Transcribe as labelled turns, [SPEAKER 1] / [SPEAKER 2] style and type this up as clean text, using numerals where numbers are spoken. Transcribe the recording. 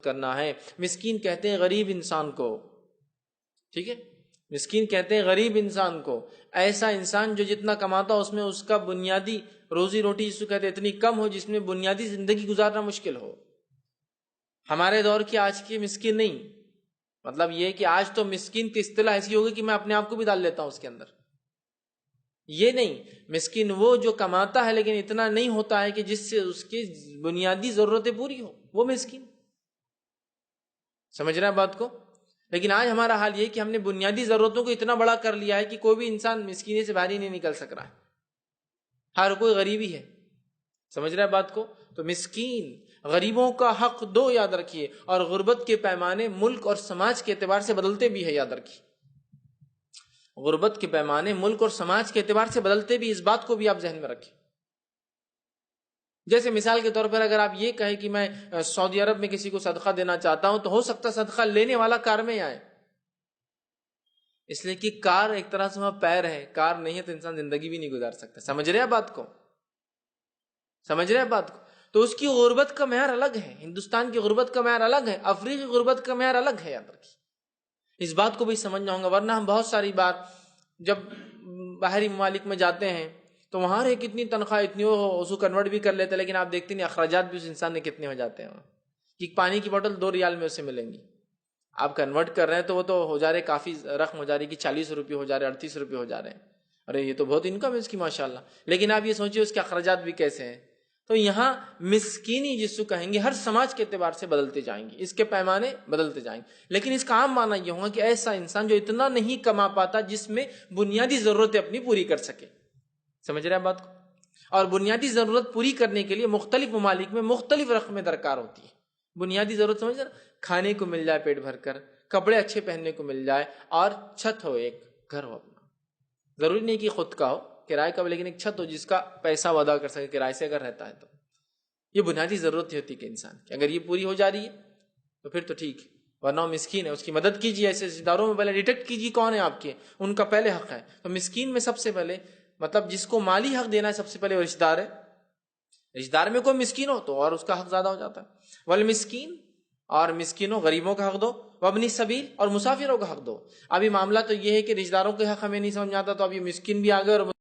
[SPEAKER 1] کرنا ہے۔ مسکین کہتے ہیں غریب انسان کو، ٹھیک ہے، مسکین کہتے ہیں غریب انسان کو، ایسا انسان جو جتنا کماتا اس میں اس کا بنیادی روزی روٹی جس کو کہتے ہیں اتنی کم ہو جس میں بنیادی زندگی گزارنا مشکل ہو۔ ہمارے دور کی آج کی مسکین نہیں، مطلب یہ کہ آج تو مسکین کی اصطلاح ایسی ہوگی کہ میں اپنے آپ کو بھی ڈال لیتا ہوں اس کے اندر، یہ نہیں، مسکین وہ جو کماتا ہے لیکن اتنا نہیں ہوتا ہے کہ جس سے اس کی بنیادی ضرورتیں پوری ہو، وہ مسکین، سمجھ رہے ہیں بات کو؟ لیکن آج ہمارا حال یہ کہ ہم نے بنیادی ضرورتوں کو اتنا بڑا کر لیا ہے کہ کوئی بھی انسان مسکینی سے باہر ہی نہیں نکل سک رہا ہے، ہر کوئی غریبی ہے، سمجھ رہے ہیں بات کو؟ تو مسکین، غریبوں کا حق دو، یاد رکھیے، اور غربت کے پیمانے ملک اور سماج کے اعتبار سے بدلتے بھی ہیں، یاد رکھیے، غربت کے پیمانے ملک اور سماج کے اعتبار سے بدلتے بھی، اس بات کو بھی آپ ذہن میں رکھیں۔ جیسے مثال کے طور پر اگر آپ یہ کہیں کہ میں سعودی عرب میں کسی کو صدقہ دینا چاہتا ہوں تو ہو سکتا ہے صدقہ لینے والا کار میں آئے، اس لیے کہ کار ایک طرح سے وہاں پیر ہے، کار نہیں ہے تو انسان زندگی بھی نہیں گزار سکتا، سمجھ رہے ہیں بات کو؟ سمجھ رہے ہیں بات کو؟ تو اس کی غربت کا معیار الگ ہے، ہندوستان کی غربت کا معیار الگ ہے، افریقی غربت کا معیار الگ ہے، یاد رکھیے، اس بات کو بھی سمجھنا ہوگا، ورنہ ہم بہت ساری بار جب باہری ممالک میں جاتے ہیں تو وہاں رہے کتنی تنخواہ اتنی ہو اس کو کنورٹ بھی کر لیتے، لیکن آپ دیکھتے نہیں اخراجات بھی اس انسان نے کتنے ہو جاتے ہیں، کہ پانی کی بوتل 2 ریال میں اسے ملیں گی، آپ کنورٹ کر رہے ہیں تو وہ تو ہو جا رہے کافی رقم ہو جا رہی کہ 40 روپے ہو جا رہے، 38 روپے ہو جا رہے ہیں، ارے یہ تو بہت انکم ہے اس کی ماشاءاللہ، لیکن آپ یہ سوچیے اس کے اخراجات بھی کیسے ہیں۔ تو یہاں مسکینی جس کو کہیں گے ہر سماج کے اعتبار سے بدلتے جائیں گے، اس کے پیمانے بدلتے جائیں گے، لیکن اس کا عام معنی یہ ہوگا کہ ایسا انسان جو اتنا نہیں کما پاتا جس میں بنیادی ضرورتیں اپنی پوری کر سکے، سمجھ رہے ہیں بات کو؟ اور بنیادی ضرورت پوری کرنے کے لیے مختلف ممالک میں مختلف رقمیں درکار ہوتی ہے۔ بنیادی ضرورت سمجھ رہے، کھانے کو مل جائے پیٹ بھر کر، کپڑے اچھے پہننے کو مل جائے، اور چھت ہو، ایک گھر ہو اپنا، ضروری نہیں کہ خود کا ہو، کرائے کا ہو، لیکن ایک چھت ہو جس کا پیسہ وہ ادا کر سکے کرائے سے اگر رہتا ہے تو، یہ بنیادی ضرورت ہوتی ہے کہ انسان کی، اگر یہ پوری ہو جا رہی ہے تو پھر تو ٹھیک ہے، ورنہ وہ مسکین ہے، اس کی مدد کیجیے، ایسے رشتہ داروں میں پہلے ڈیٹیکٹ کیجیے کون ہے آپ کے، ان کا پہلے حق ہے، تو مسکین میں سب سے پہلے مطلب جس کو مالی حق دینا ہے سب سے پہلے وہ رشتہ دار ہے، رشتہ دار میں کوئی مسکین ہو تو اور اس کا حق زیادہ ہو جاتا ہے، والمسکین، اور مسکینوں غریبوں کا حق دو، وابن السبیل، اور مسافروں کا حق دو۔ ابھی معاملہ تو یہ ہے کہ رشتہ داروں کے حق ہمیں نہیں سمجھ میں آتا تو اب یہ مسکین بھی آ گئے اور